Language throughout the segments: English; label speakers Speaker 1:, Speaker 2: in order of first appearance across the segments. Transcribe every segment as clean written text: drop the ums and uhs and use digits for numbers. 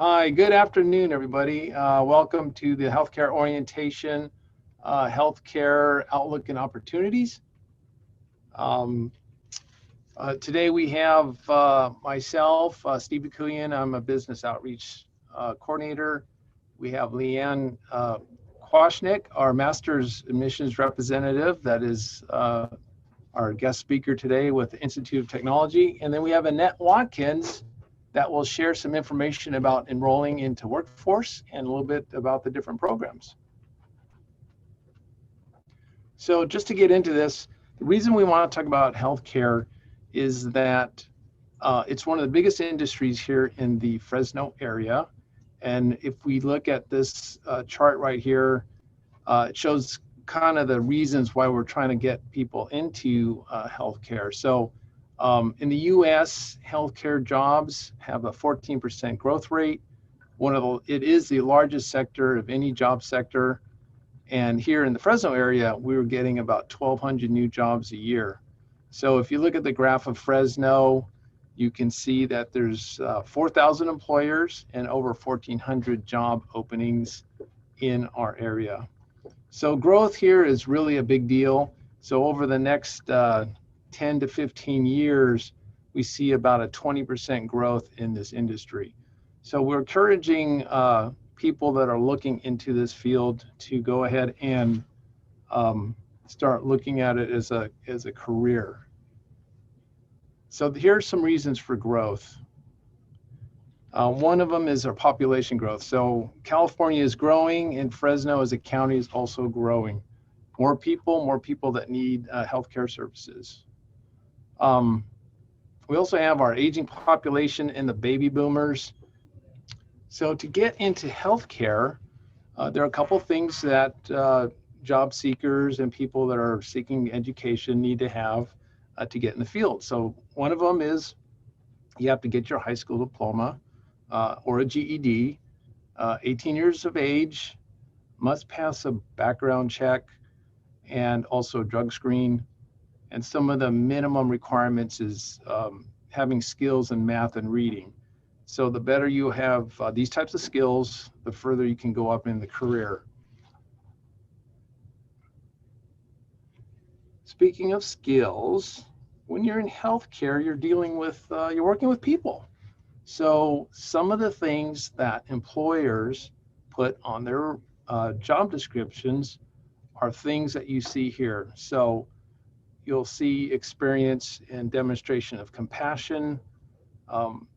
Speaker 1: Hi, good afternoon, everybody. Welcome to the Healthcare Orientation, Healthcare Outlook and Opportunities. Um, Today we have myself, Steve Kuyan. I'm a business outreach coordinator. We have Leanne Kwashnik, our master's admissions representative, that is our guest speaker today with the Institute of Technology. And then we have Annette Watkins that will share some information about enrolling into workforce and a little bit about the different programs. So just to get into this, the reason we want to talk about healthcare is that it's one of the biggest industries here in the Fresno area. And if we look at this chart right here, it shows kind of the reasons why we're trying to get people into healthcare. So in the US, healthcare jobs have a 14% growth rate. It is the largest sector of any job sector. And here in the Fresno area, we were getting about 1,200 new jobs a year. So if you look at the graph of Fresno, you can see that there's 4,000 employers and over 1,400 job openings in our area. So growth here is really a big deal. So over the next 10 to 15 years, we see about a 20% growth in this industry. So we're encouraging people that are looking into this field to go ahead and start looking at it as a career. So here are some reasons for growth. One of them is our population growth. So California is growing, and Fresno as a county is also growing. More people that need healthcare services. We also have our aging population and the baby boomers. So to get into healthcare, there are a couple things that job seekers and people that are seeking education need to have to get in the field. So one of them is you have to get your high school diploma or a GED, 18 years of age, must pass a background check and also a drug screen. And some of the minimum requirements is having skills in math and reading. So the better you have these types of skills, the further you can go up in the career. Speaking of skills, when you're in healthcare, you're working with people. So some of the things that employers put on their job descriptions are things that you see here. So you'll see experience and demonstration of compassion.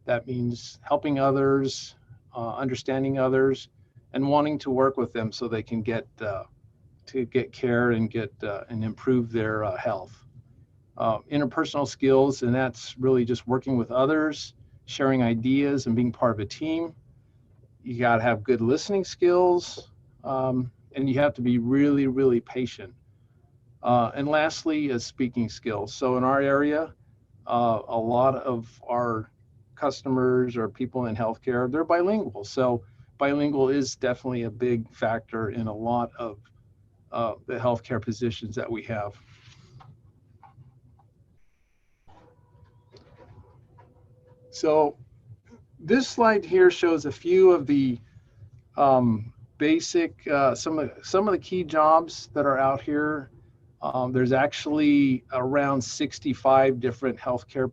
Speaker 1: That means helping others, understanding others, and wanting to work with them so they can get care and and improve their health. Interpersonal skills, and that's really just working with others, sharing ideas, and being part of a team. You got to have good listening skills, and you have to be really, really patient. And lastly, is speaking skills. So in our area, a lot of our customers or people in healthcare, they're bilingual. So bilingual is definitely a big factor in a lot of the healthcare positions that we have. So this slide here shows a few of the basic, some of the key jobs that are out here. There's actually around 65 different healthcare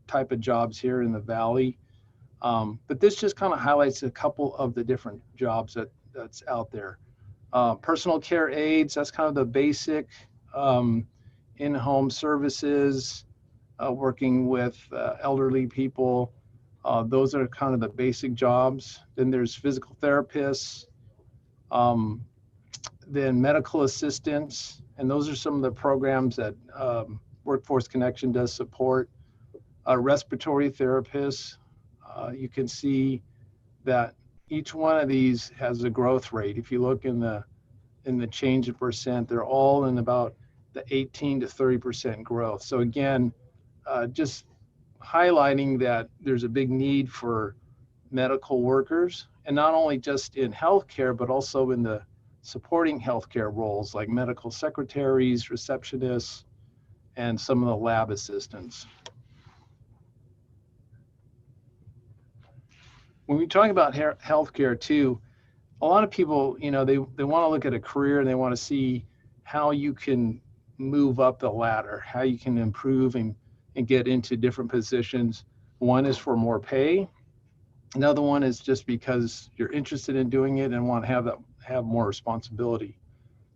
Speaker 1: type of jobs here in the Valley. But this just kind of highlights a couple of the different jobs that's out there. Personal care aides, that's kind of the basic in-home services, working with elderly people. Those are kind of the basic jobs. Then there's physical therapists, then medical assistants, and those are some of the programs that Workforce Connection does support. Respiratory therapists, you can see that each one of these has a growth rate. If you look in the change of percent, they're all in about the 18 to 30% growth. So again, just highlighting that there's a big need for medical workers, and not only just in healthcare, but also in the supporting healthcare roles like medical secretaries, receptionists, and some of the lab assistants. when we talk about healthcare too, a lot of people, they want to look at a career and they want to see how you can move up the ladder, how you can improve and get into different positions. One is for more pay. Another one is just because you're interested in doing it and want to have more responsibility.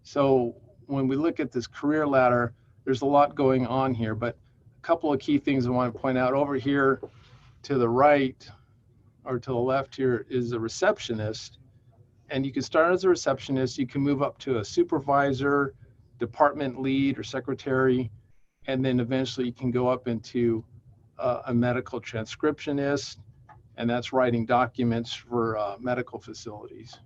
Speaker 1: So when we look at this career ladder, there's a lot going on here, but a couple of key things I want to point out. Over here to the right or to the left here is a receptionist. And you can start as a receptionist, you can move up to a supervisor, department lead, or secretary, and then eventually you can go up into a medical transcriptionist, and that's writing documents for medical facilities.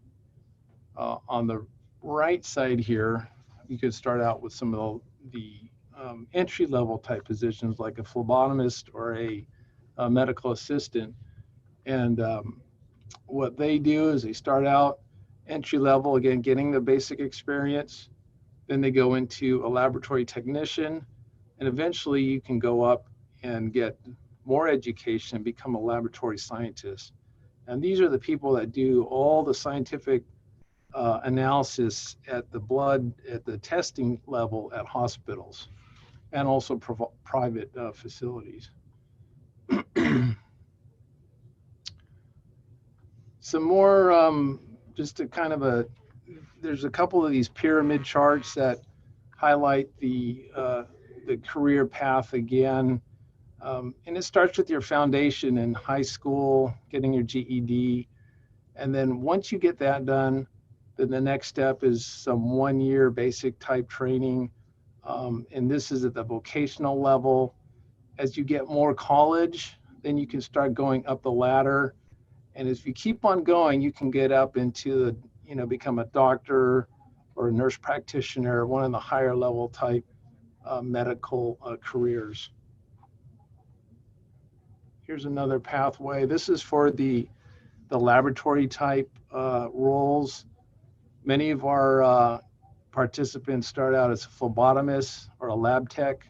Speaker 1: On the right side here, you could start out with some of the entry-level type positions like a phlebotomist or a medical assistant. And what they do is they start out entry level, again, getting the basic experience. Then they go into a laboratory technician, and eventually you can go up and get more education and become a laboratory scientist. And these are the people that do all the scientific analysis at the blood, at the testing level at hospitals, and also private facilities. Some more, just a kind of there's a couple of these pyramid charts that highlight the career path again. And it starts with your foundation in high school, getting your GED. And then once you get that done, then the next step is some 1-year basic type training. And this is at the vocational level. As you get more college, then you can start going up the ladder. And if you keep on going, you can get up into become a doctor or a nurse practitioner, one of the higher level type medical careers. Here's another pathway. This is for the laboratory type roles. Many of our participants start out as a phlebotomist or a lab tech,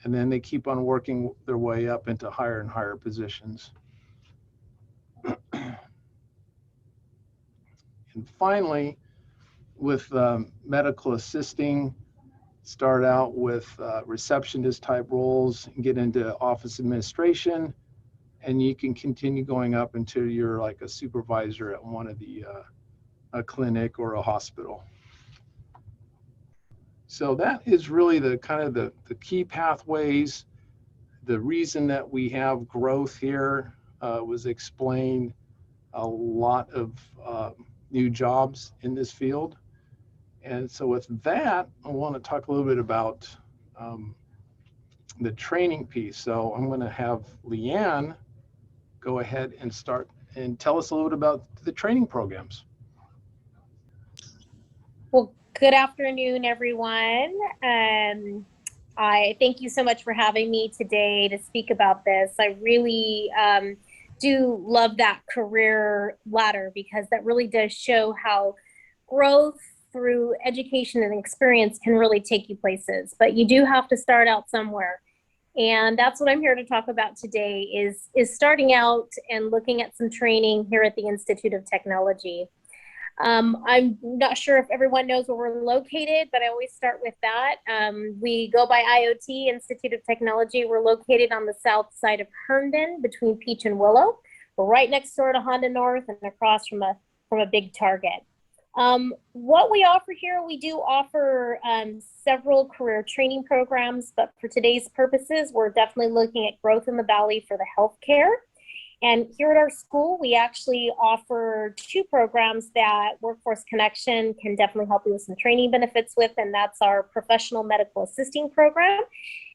Speaker 1: and then they keep on working their way up into higher and higher positions. And finally, with medical assisting, start out with receptionist type roles and get into office administration, and you can continue going up until you're like a supervisor at one of the a clinic or a hospital. So that is really the kind of the key pathways. The reason that we have growth here was explained. A lot of new jobs in this field. And so with that, I want to talk a little bit about the training piece. So I'm going to have Leanne go ahead and start and tell us a little bit about the training programs.
Speaker 2: Well, good afternoon, everyone. I thank you so much for having me today to speak about this. I really do love that career ladder, because that really does show how growth through education and experience can really take you places, but you do have to start out somewhere. And that's what I'm here to talk about today is starting out and looking at some training here at the Institute of Technology. I'm not sure if everyone knows where we're located, but I always start with that. We go by IoT, Institute of Technology. We're located on the south side of Herndon between Peach and Willow. We're right next door to Honda North and across from a big Target. What we offer here, we do offer several career training programs, but for today's purposes, we're definitely looking at growth in the Valley for the healthcare. And here at our school, we actually offer 2 programs that Workforce Connection can definitely help you with some training benefits with, and that's our Professional Medical Assisting program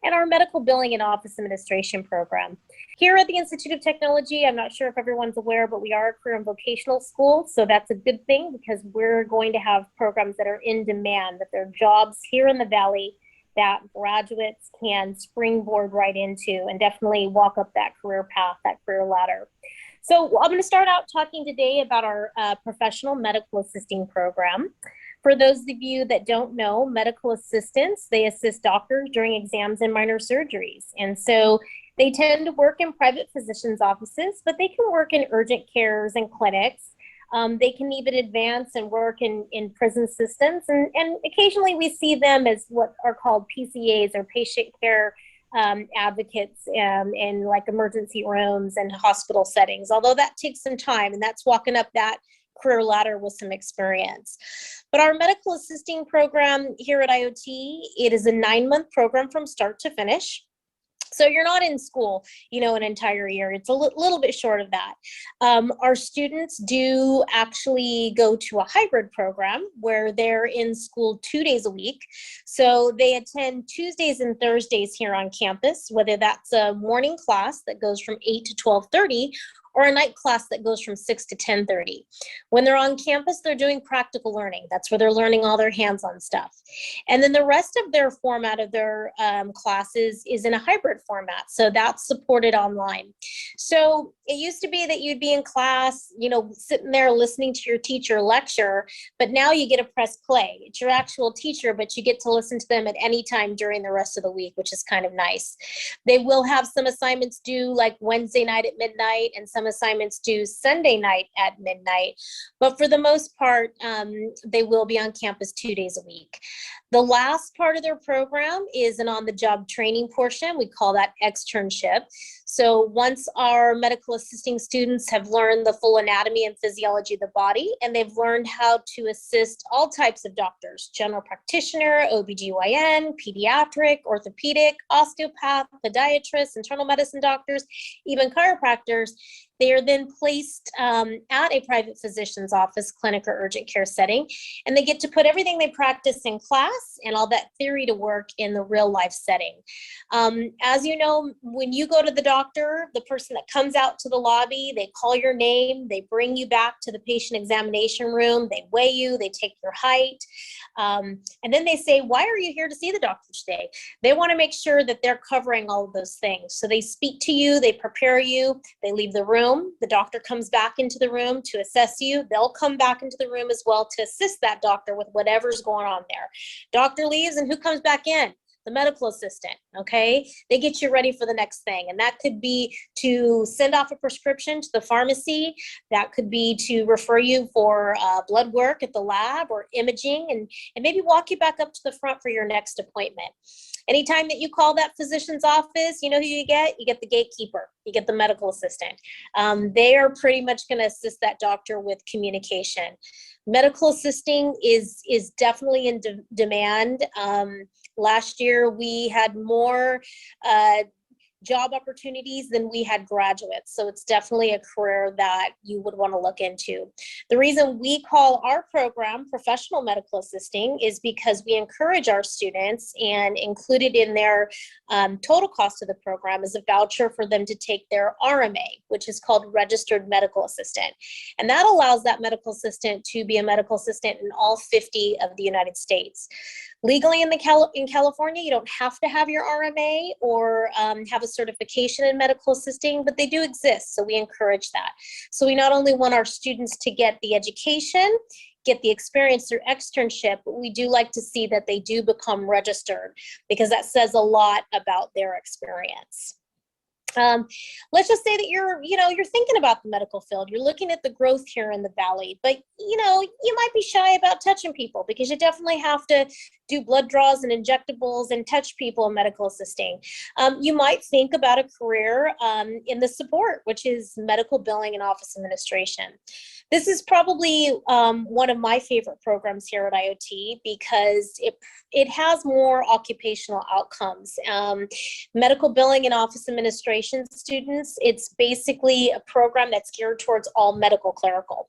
Speaker 2: and our Medical Billing and Office Administration program. Here at the Institute of Technology, I'm not sure if everyone's aware, but we are a career and vocational school, so that's a good thing because we're going to have programs that are in demand, that there are jobs here in the Valley that graduates can springboard right into and definitely walk up that career path, that career ladder. So I'm going to start out talking today about our professional medical assisting program. For those of you that don't know, medical assistants, they assist doctors during exams and minor surgeries. And so they tend to work in private physicians' offices, but they can work in urgent cares and clinics. They can even advance and work in prison systems. And occasionally we see them as what are called PCAs, or patient care advocates, in like emergency rooms and hospital settings, although that takes some time, and that's walking up that career ladder with some experience. But our medical assisting program here at IoT, it is a 9-month program from start to finish. So you're not in school, an entire year. It's a little bit short of that. Our students do actually go to a hybrid program where they're in school 2 days a week. So they attend Tuesdays and Thursdays here on campus, whether that's a morning class that goes from 8 to 12:30, or a night class that goes from 6 to 10:30. When they're on campus, they're doing practical learning. That's where they're learning all their hands-on stuff. And then the rest of their format of their classes is in a hybrid format. So that's supported online. So it used to be that you'd be in class, sitting there listening to your teacher lecture, but now you get to press play. It's your actual teacher, but you get to listen to them at any time during the rest of the week, which is kind of nice. They will have some assignments due like Wednesday night at midnight, and some assignments due Sunday night at midnight. But for the most part, they will be on campus 2 days a week. The last part of their program is an on-the-job training portion. We call that externship. So once our medical assisting students have learned the full anatomy and physiology of the body, and they've learned how to assist all types of doctors, general practitioner, OBGYN, pediatric, orthopedic, osteopath, podiatrists, internal medicine doctors, even chiropractors, they are then placed at a private physician's office, clinic, or urgent care setting, and they get to put everything they practice in class and all that theory to work in the real life setting. As you know, when you go to the doctor, the person that comes out to the lobby, they call your name, they bring you back to the patient examination room, they weigh you, they take your height, and then they say, why are you here to see the doctor today? They want to make sure that they're covering all of those things. So they speak to you, they prepare you, they leave the room. The doctor comes back into the room to assess you. They'll come back into the room as well to assist that doctor with whatever's going on there. Doctor leaves, and who comes back in? The medical assistant, okay? They get you ready for the next thing. And that could be to send off a prescription to the pharmacy. That could be to refer you for blood work at the lab or imaging, and maybe walk you back up to the front for your next appointment. Anytime that you call that physician's office, you know who you get? You get the gatekeeper. You get the medical assistant. They are pretty much going to assist that doctor with communication. Medical assisting is definitely in demand. Last year, we had more job opportunities than we had graduates. So it's definitely a career that you would want to look into. The reason we call our program professional medical assisting is because we encourage our students, and included in their total cost of the program is a voucher for them to take their RMA, which is called registered medical assistant. And that allows that medical assistant to be a medical assistant in all 50 of the United States. Legally in California, you don't have to have your RMA or have a certification in medical assisting, but they do exist, so we encourage that. So we not only want our students to get the education, get the experience through externship, but we do like to see that they do become registered, because that says a lot about their experience. Let's just say that you're thinking about the medical field. You're looking at the growth here in the Valley, but you might be shy about touching people, because you definitely have to do blood draws and injectables and touch people in medical assisting. You might think about a career in the support, which is medical billing and office administration. This is probably one of my favorite programs here at IoT, because it has more occupational outcomes. Medical billing and office administration students, it's basically a program that's geared towards all medical clerical.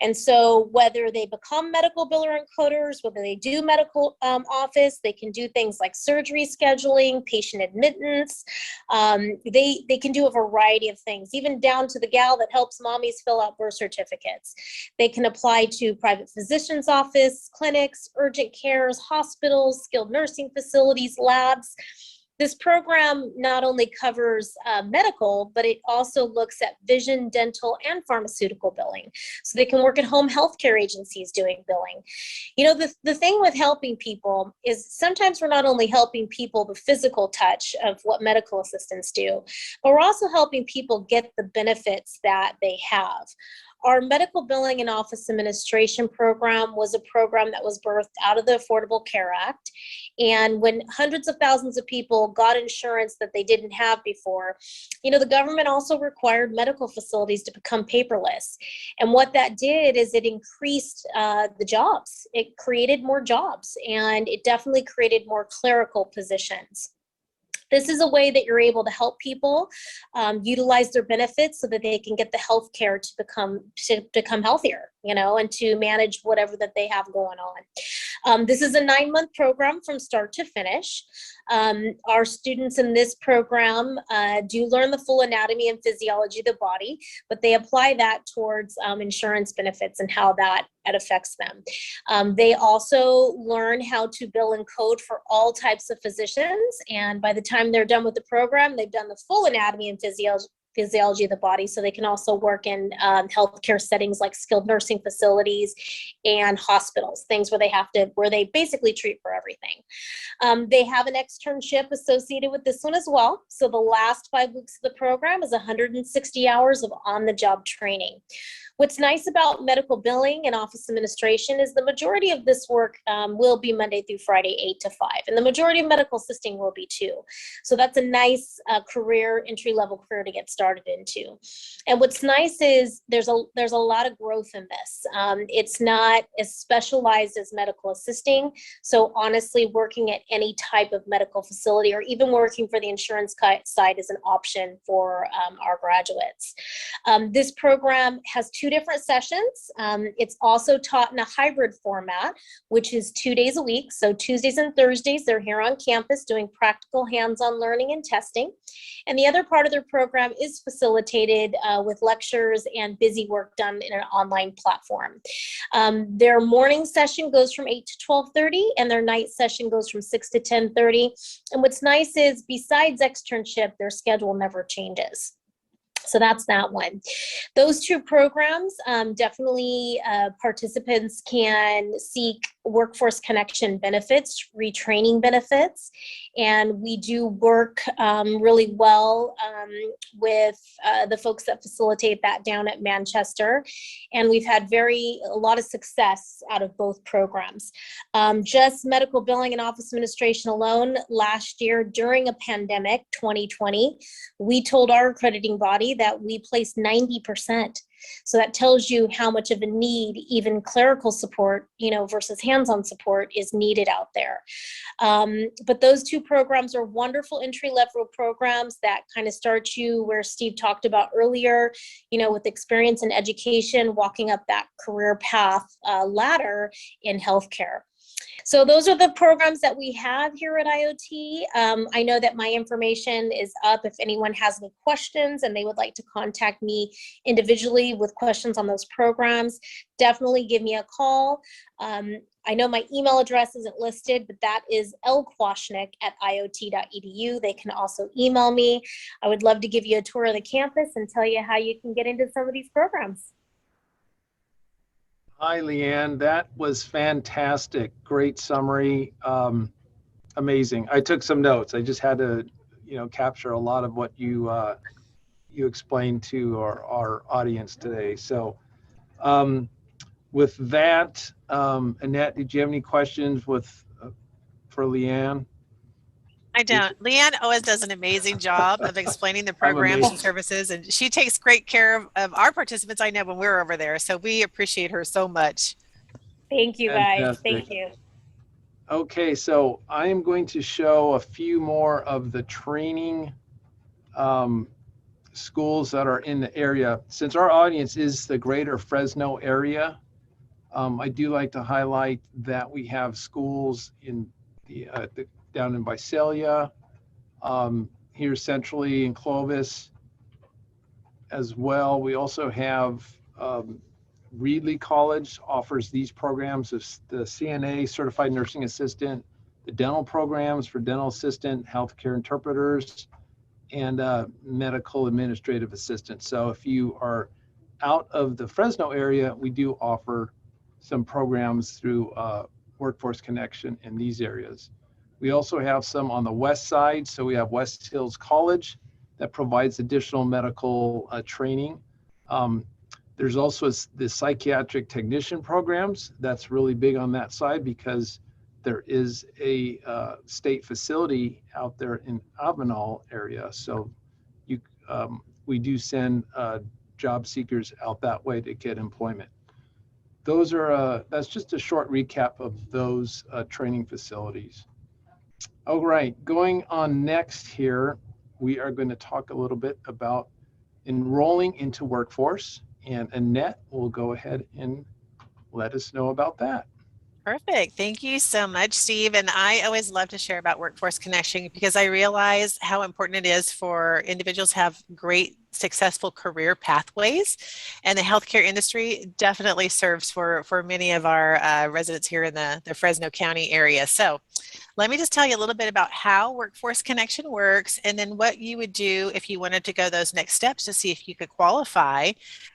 Speaker 2: And so whether they become medical biller and coders, whether they do medical office, they can do things like surgery scheduling, patient admittance. They can do a variety of things, even down to the gal that helps mommies fill out birth certificates. They can apply to private physician's office, clinics, urgent cares, hospitals, skilled nursing facilities, labs. This program not only covers medical, but it also looks at vision, dental, and pharmaceutical billing. So they can work at home healthcare agencies doing billing. You know, the thing with helping people is sometimes we're not only helping people the physical touch of what medical assistants do, but we're also helping people get the benefits that they have. Our medical billing and office administration program was a program that was birthed out of the Affordable Care Act. And when hundreds of thousands of people got insurance that they didn't have before, you know, the government also required medical facilities to become paperless. And what that did is it increased the jobs. It created more jobs, and it definitely created more clerical positions. This is a way that you're able to help people utilize their benefits so that they can get the health care to become healthier, you know, and to manage whatever that they have going on. This is a 9-month program from start to finish. Our students in this program do learn the full anatomy and physiology of the body, but they apply that towards insurance benefits and how that affects them. They also learn how to bill and code for all types of physicians. And by the time they're done with the program, they've done the full anatomy and physiology of the body, so they can also work in healthcare settings like skilled nursing facilities and hospitals, things where they basically treat for everything. They have an externship associated with this one as well. So the last 5 weeks of the program is 160 hours of on-the-job training. What's nice about medical billing and office administration is the majority of this work will be Monday through Friday, 8 to 5, and the majority of medical assisting will be too. So that's a nice entry-level career to get started into. And what's nice is there's a lot of growth in this. It's not as specialized as medical assisting. So honestly, working at any type of medical facility or even working for the insurance side is an option for our graduates. This program has 2 different sessions. It's also taught in a hybrid format, which is 2 days a week. So Tuesdays and Thursdays, they're here on campus doing practical hands-on learning and testing. And the other part of their program is facilitated with lectures and busy work done in an online platform. Their morning session goes from 8 to 12:30, and their night session goes from 6 to 10:30. And what's nice is besides externship, their schedule never changes. So that's that one. Those 2 programs, definitely participants can seek workforce connection benefits, retraining benefits, and we do work really well with the folks that facilitate that down at Manchester, and we've had a lot of success out of both programs. Just medical billing and office administration alone, last year during a pandemic, 2020, we told our accrediting body that we placed 90%. So that tells you how much of a need even clerical support, you know, versus hands-on support is needed out there. But those 2 programs are wonderful entry-level programs that kind of start you where Steve talked about earlier, you know, with experience in education, walking up that career path ladder in healthcare. So those are the programs that we have here at IoT. I know that my information is up if anyone has any questions and they would like to contact me individually with questions on those programs. Definitely give me a call. I know my email address isn't listed, but that is lkwashnick@iot.edu. They can also email me. I would love to give you a tour of the campus and tell you how you can get into some of these programs.
Speaker 1: Hi, Leanne. That was fantastic. Great summary. Amazing. I took some notes. I just had to, you know, capture a lot of what you explained to our audience today. So with that, Annette, did you have any questions for Leanne?
Speaker 3: I don't. Leanne always does an amazing job of explaining the programs and services, and she takes great care of our participants. I know when we're over there, so we appreciate her so much.
Speaker 2: Thank you, guys. Thank you.
Speaker 1: Okay, so I am going to show a few more of the training schools that are in the area. Since our audience is the greater Fresno area, I do like to highlight that we have schools in down in Visalia, here centrally in Clovis as well. We also have Reedley College offers these programs of the CNA, Certified Nursing Assistant, the dental programs for dental assistant, healthcare interpreters, and medical administrative assistants. So if you are out of the Fresno area, we do offer some programs through Workforce Connection in these areas. We also have some on the west side. So we have West Hills College that provides additional medical training. There's also the psychiatric technician programs. That's really big on that side because there is a state facility out there in Avenal area. So we do send job seekers out that way to get employment. Those are, that's just a short recap of those training facilities. All right, going on next here, we are going to talk a little bit about enrolling into workforce, and Annette will go ahead and let us know about that.
Speaker 3: Perfect. Thank you so much, Steve. And I always love to share about Workforce Connection because I realize how important it is for individuals to have great, successful career pathways. And the healthcare industry definitely serves for many of our residents here in the Fresno County area. So let me just tell you a little bit about how Workforce Connection works and then what you would do if you wanted to go those next steps to see if you could qualify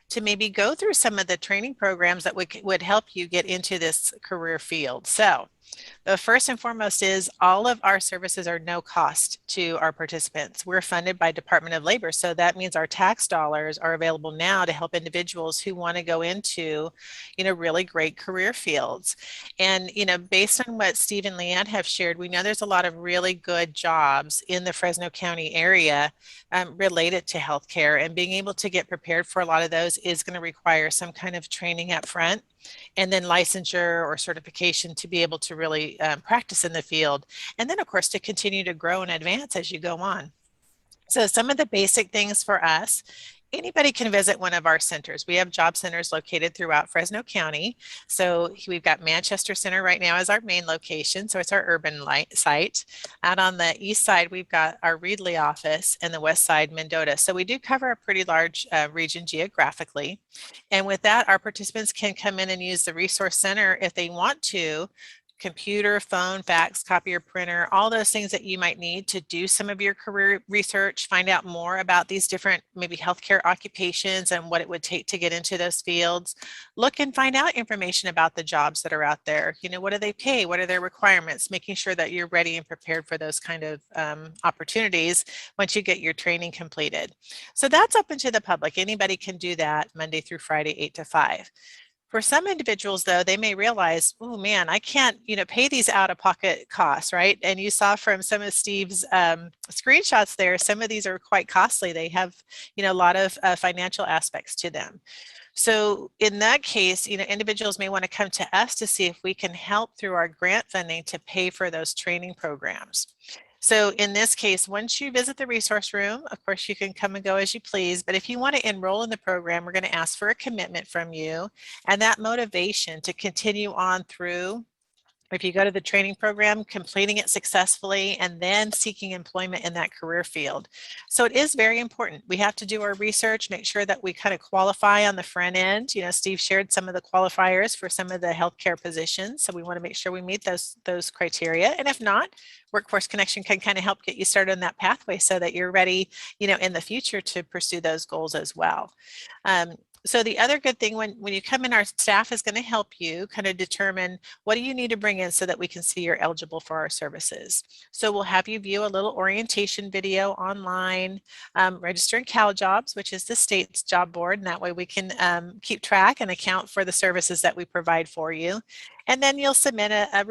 Speaker 3: to maybe go through some of the training programs that would help you get into this career field. So the first and foremost is all of our services are no cost to our participants. We're funded by Department of Labor. So that means our tax dollars are available now to help individuals who want to go into, really great career fields. And, based on what Steve and Leanne have shared, we know there's a lot of really good jobs in the Fresno County area related to healthcare, and being able to get prepared for a lot of those is going to require some kind of training up front and then licensure or certification to be able to really practice in the field. And then, of course, to continue to grow and advance as you go on. So some of the basic things for us, anybody can visit one of our centers. We have job centers located throughout Fresno County. So we've got Manchester Center right now as our main location. So it's our urban site. Out on the east side, we've got our Reedley office, and the west side, Mendota. So we do cover a pretty large region geographically. And with that, our participants can come in and use the Resource Center if they want to. Computer, phone, fax, copier, printer, all those things that you might need to do some of your career research, find out more about these different maybe healthcare occupations and what it would take to get into those fields. Look and find out information about the jobs that are out there. What do they pay? What are their requirements? Making sure that you're ready and prepared for those kind of opportunities once you get your training completed. So that's open to the public. Anybody can do that Monday through Friday, 8 to 5. For some individuals, though, they may realize, oh man, I can't, pay these out-of-pocket costs, right? And you saw from some of Steve's screenshots there, some of these are quite costly. They have, a lot of financial aspects to them. So in that case, individuals may want to come to us to see if we can help through our grant funding to pay for those training programs. So in this case, once you visit the resource room, of course, you can come and go as you please. But if you want to enroll in the program, we're going to ask for a commitment from you and that motivation to continue on through. If you go to the training program, completing it successfully, and then seeking employment in that career field. So it is very important. We have to do our research, make sure that we kind of qualify on the front end. Steve shared some of the qualifiers for some of the healthcare positions. So we want to make sure we meet those criteria. And if not, Workforce Connection can kind of help get you started on that pathway so that you're ready, in the future to pursue those goals as well. So the other good thing when you come in, our staff is going to help you kind of determine what do you need to bring in so that we can see you're eligible for our services. So we'll have you view a little orientation video online, register in CalJobs, which is the state's job board, and that way we can keep track and account for the services that we provide for you. And then you'll submit a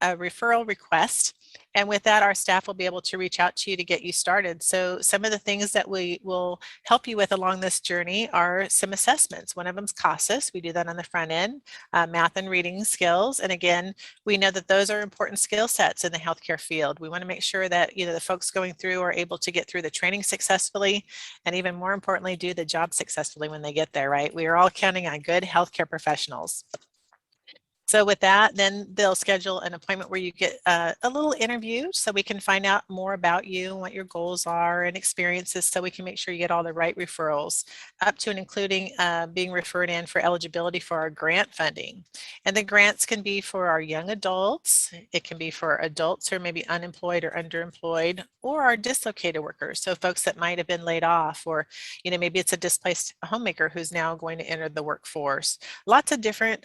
Speaker 3: referral request. And with that, our staff will be able to reach out to you to get you started. So some of the things that we will help you with along this journey are some assessments. One of them is CASAS. We do that on the front end, math and reading skills. And again, we know that those are important skill sets in the healthcare field. We want to make sure that the folks going through are able to get through the training successfully, and even more importantly, do the job successfully when they get there, right? We are all counting on good healthcare professionals. So with that, then they'll schedule an appointment where you get a little interview so we can find out more about you and what your goals are and experiences, so we can make sure you get all the right referrals, up to and including being referred in for eligibility for our grant funding. And the grants can be for our young adults, it can be for adults who are maybe unemployed or underemployed, or our dislocated workers, so folks that might have been laid off, or maybe it's a displaced homemaker who's now going to enter the workforce. Lots of different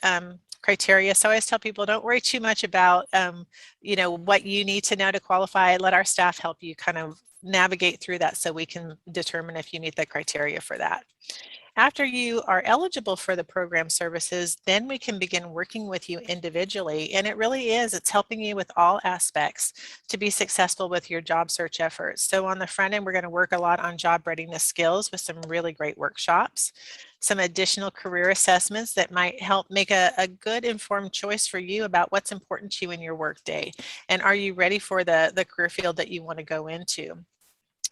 Speaker 3: criteria. So I always tell people, don't worry too much about, what you need to know to qualify. Let our staff help you kind of navigate through that so we can determine if you meet the criteria for that. After you are eligible for the program services, then we can begin working with you individually. And it really is, it's helping you with all aspects to be successful with your job search efforts. So on the front end, we're going to work a lot on job readiness skills with some really great workshops, some additional career assessments that might help make a good informed choice for you about what's important to you in your workday. And are you ready for the career field that you want to go into?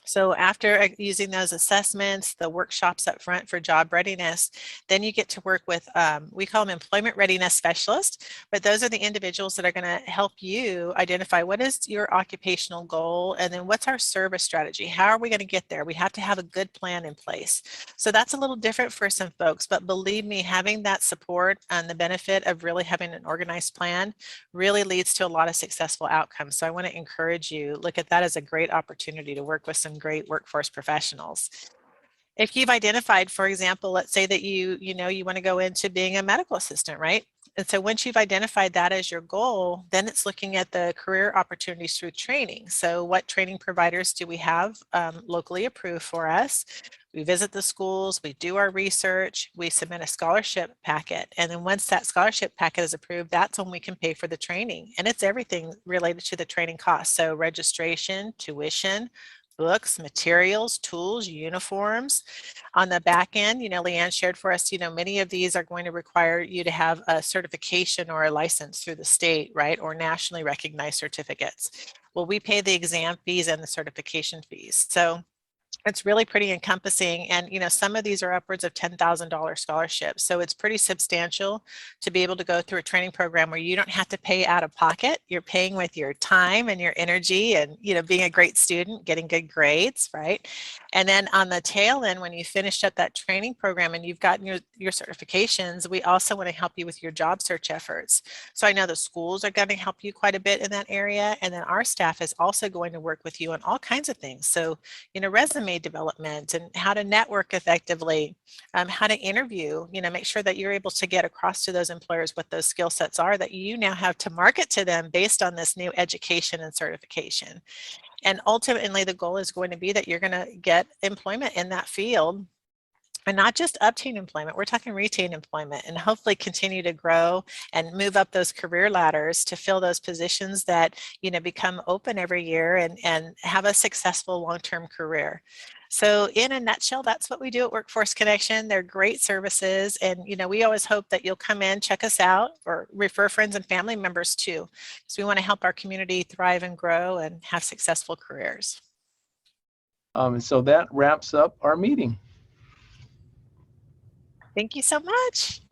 Speaker 3: So after using those assessments, the workshops up front for job readiness, then you get to work with, we call them employment readiness specialists, but those are the individuals that are going to help you identify what is your occupational goal, and then what's our service strategy? How are we going to get there? We have to have a good plan in place. So that's a little different for some folks, but believe me, having that support and the benefit of really having an organized plan really leads to a lot of successful outcomes. So I want to encourage you, look at that as a great opportunity to work with some great workforce professionals. If you've identified, for example, let's say that you want to go into being a medical assistant, right? And so once you've identified that as your goal, then it's looking at the career opportunities through training. So what training providers do we have locally approved for us? We visit the schools, we do our research, we submit a scholarship packet. And then once that scholarship packet is approved, that's when we can pay for the training. And it's everything related to the training costs. So registration, tuition, books, materials, tools, uniforms. On the back end, Leanne shared for us, many of these are going to require you to have a certification or a license through the state, right? Or nationally recognized certificates. Well, we pay the exam fees and the certification fees. So it's really pretty encompassing, and some of these are upwards of $10,000 scholarships, so it's pretty substantial to be able to go through a training program where you don't have to pay out of pocket. You're paying with your time and your energy, and being a great student, getting good grades, right? And then on the tail end, when you finished up that training program and you've gotten your certifications, we also want to help you with your job search efforts. So I know the schools are going to help you quite a bit in that area, and then our staff is also going to work with you on all kinds of things. So resume development and how to network effectively, how to interview, make sure that you're able to get across to those employers what those skill sets are that you now have to market to them based on this new education and certification. And ultimately, the goal is going to be that you're going to get employment in that field. And not just obtain employment, we're talking retain employment, and hopefully continue to grow and move up those career ladders to fill those positions that, become open every year and have a successful long-term career. So in a nutshell, that's what we do at Workforce Connection. They're great services. And, we always hope that you'll come in, check us out, or refer friends and family members too, because we want to help our community thrive and grow and have successful careers.
Speaker 1: So that wraps up our meeting.
Speaker 3: Thank you so much.